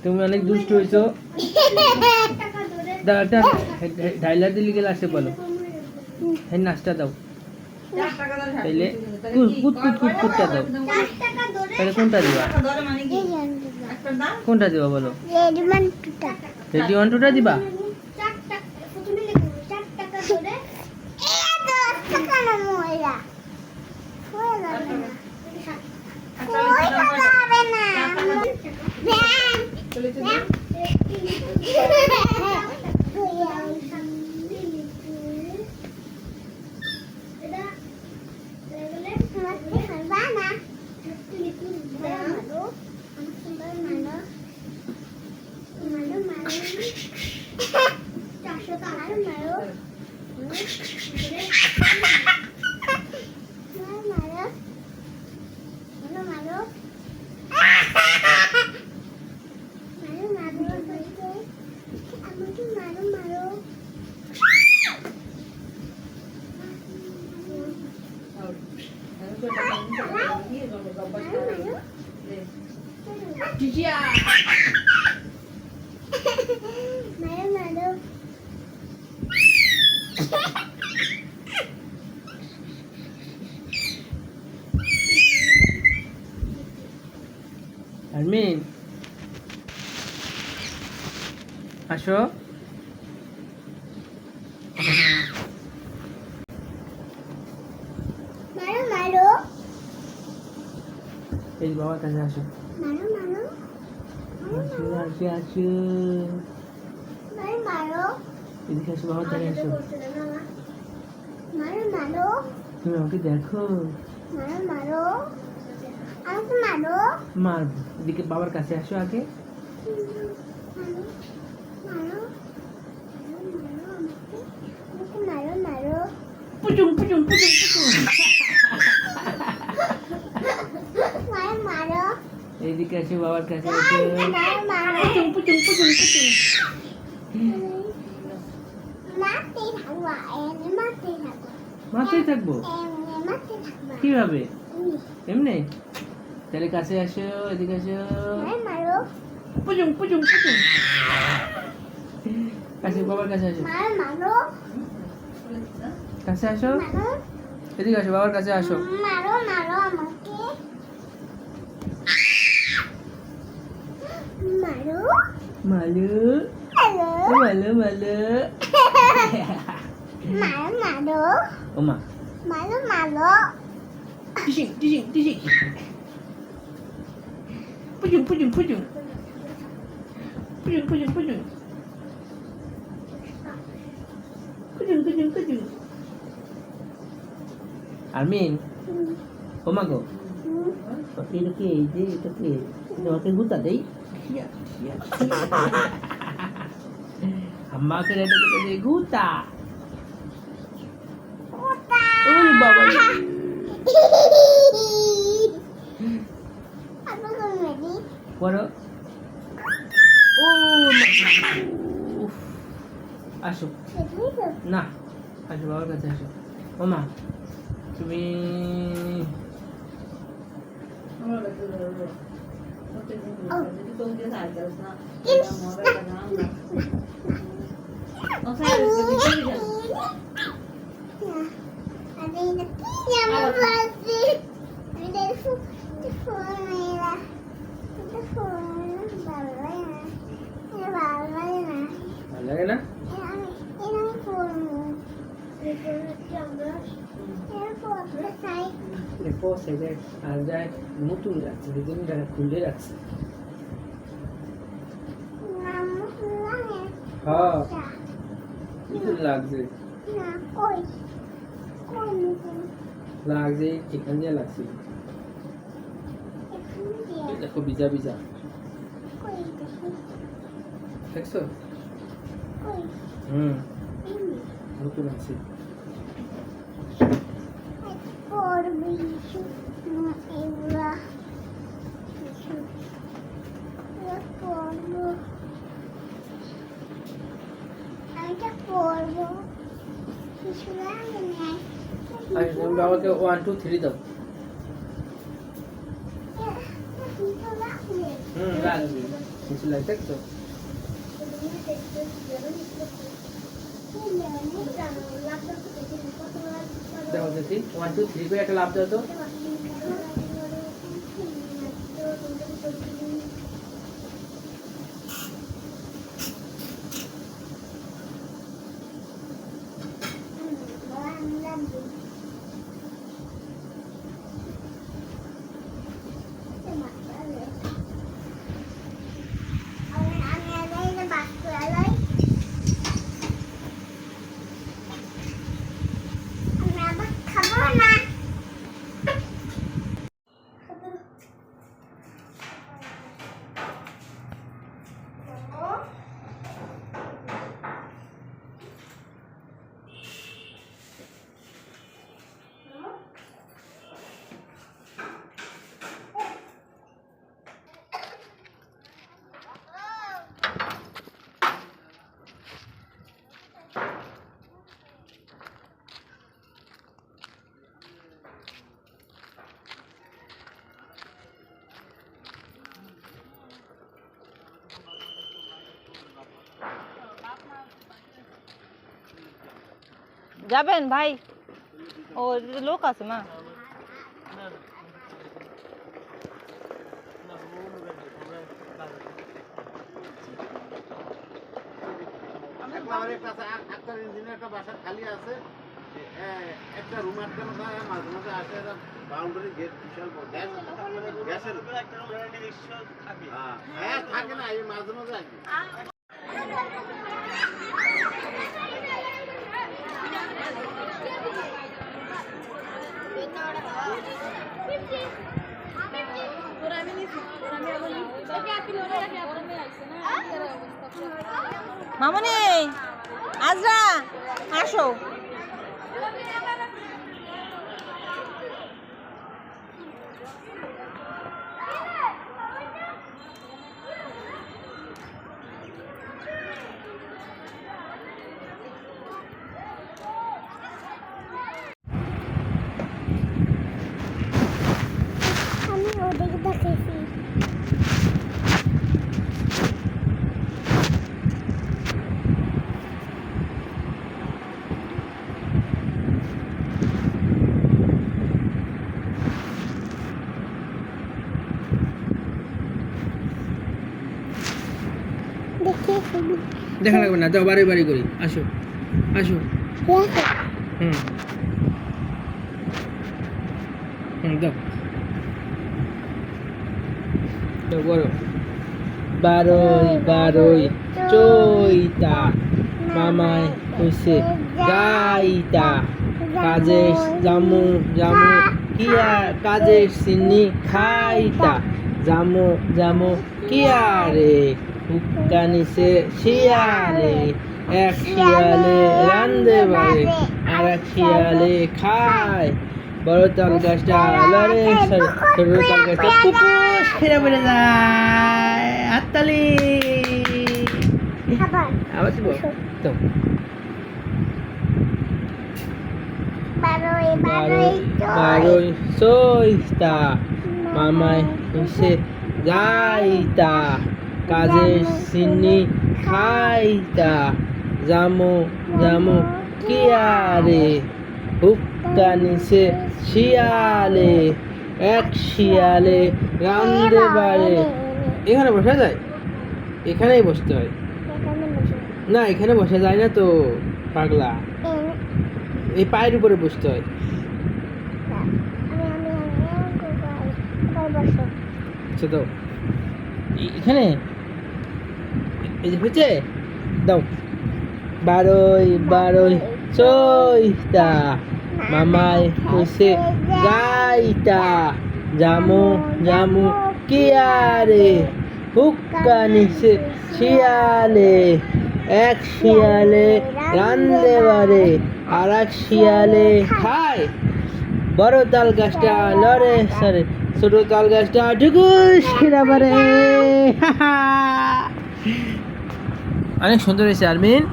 তুমি অনেক দুষ্ট হইছো। দাও একটা ঢাইলা দিলি গেলে আসে বলো, এই নাচটা দাও, তাইলে কুত কুত কুত কুতটা দাও। তাহলে কোনটা দিবা, কোনটা দিবা বলো? রেডি ওয়ান টুটা দিবা? আরমিন আসো। এই বাবার কাছে আসো। আসো আসো আসো, এদিকে আসো, বাবার কাছে আসো। তুমি আমাকে দেখো, মারবো। এদিকে বাবার কাছে আসো আগে। পুচুং পুচুং পুচুং পুচুং। এইদিকে আসো, বাবার কাছে আসো। পুচুং পুচুং পুচুং পুচুং। মারতেই থাকবো? কিভাবে? এমনি? তাহলে কাছে আসো, এদিকে আসো। পুচুং পুচুং পুচুং। কাছে, বাবার কাছে আসো, কাছে আসো, এদিকে আসো, বাবার কাছে আসো। মালু মালু মালু। ওমা টিসিং টিসিং টিসিং। পুচুং পুচুং পুচুং পুচুং পুচুং পুচুং পুচুং পুচুং পুচুং। আরমিন, ওমা গো, এটা কে? এই যে এটা কে? তোমাকে গুতা দেই? আমাকে এটা কে গুতা? ওরে বাবা, পড়ো। ও উফ, আসো না, আসো বাবার কাছে আসো। ওমা তুমি লাগে না? আর যায় নতুন রাখছে, দুদিন টাকা খুলে রাখছে। হ্যাঁ লাগছে, লাগছে এখান দিয়ে লাগছে। দেখো ভিজা ভিজা দেখছো? নতুন আছে। বাবাকে 1 2 3 দাও। লাগবে, নিচে লাগবে, দেখছো? দেখো দেখি 1 2 3 করে একটা লাভ দাও তো। যাবেন ভাই? ও লোক আছে মা। একটা বাসা খালি আছে, একটা রুম আটকানো থাকে, মাঝে মাঝে আসে বাউন্ডারি গেট বিশাল গ্যাসের হ্যাঁ থাকে না, এই মাঝে মাঝে আসে। মামনি, আজরা আসো। আমি ওদিকে দেখেছি। দেখা লাগবে না, যাও বাড়ি বাড়ি করি, আসো আসো। হুম হুম দাও দাও বলো। বারোই বারোই চৈতা, মামাই হইছে গাইতা, কাজে জামু জামু কিয়া, কাজে চিনি খাইতা, জামু জামু কিয়া রে, হুক্কা নিছে শিয়ালে, এক শিয়ালে রান্ধে বাড়ে, আর এক শিয়ালে খায়। বড় তাল গাছটা লড়ে, ছোট তাল গাছটা পুকুস খেয়ে বেড়ে যায়। হাততালি। আবার দিব তো। বারোই চৈতা, মামাই হইছে গাইতা, কাজে চিনি খাইতা, জামু জামু কিয়া রে, হুক্কা নিছে শিয়ালে, এক শিয়ালে রান্ধে বাড়ে। এখানে বসা যায়? এখানেই বসতে হয় না, এখানে বসা যায় না তো পাগলা, এই পায়ের উপরে বসতে হয়। আচ্ছা দাও এখানে, এই যে হচ্ছে দাও। বারোই বারোই চৈতা, মামাই হইছে গাইতা, জামু জামু কিয়া রে, হুক্কা নিছে শিয়ালে, এক শিয়ালে রান্ধে বাড়ে, আর এক শিয়ালে খায়। বড় তাল গাছটা লড়ে সরে, ছোট তাল গাছটা ঢুকুস খেরা পারে। অনেক সুন্দর হয়েছে আরমিন।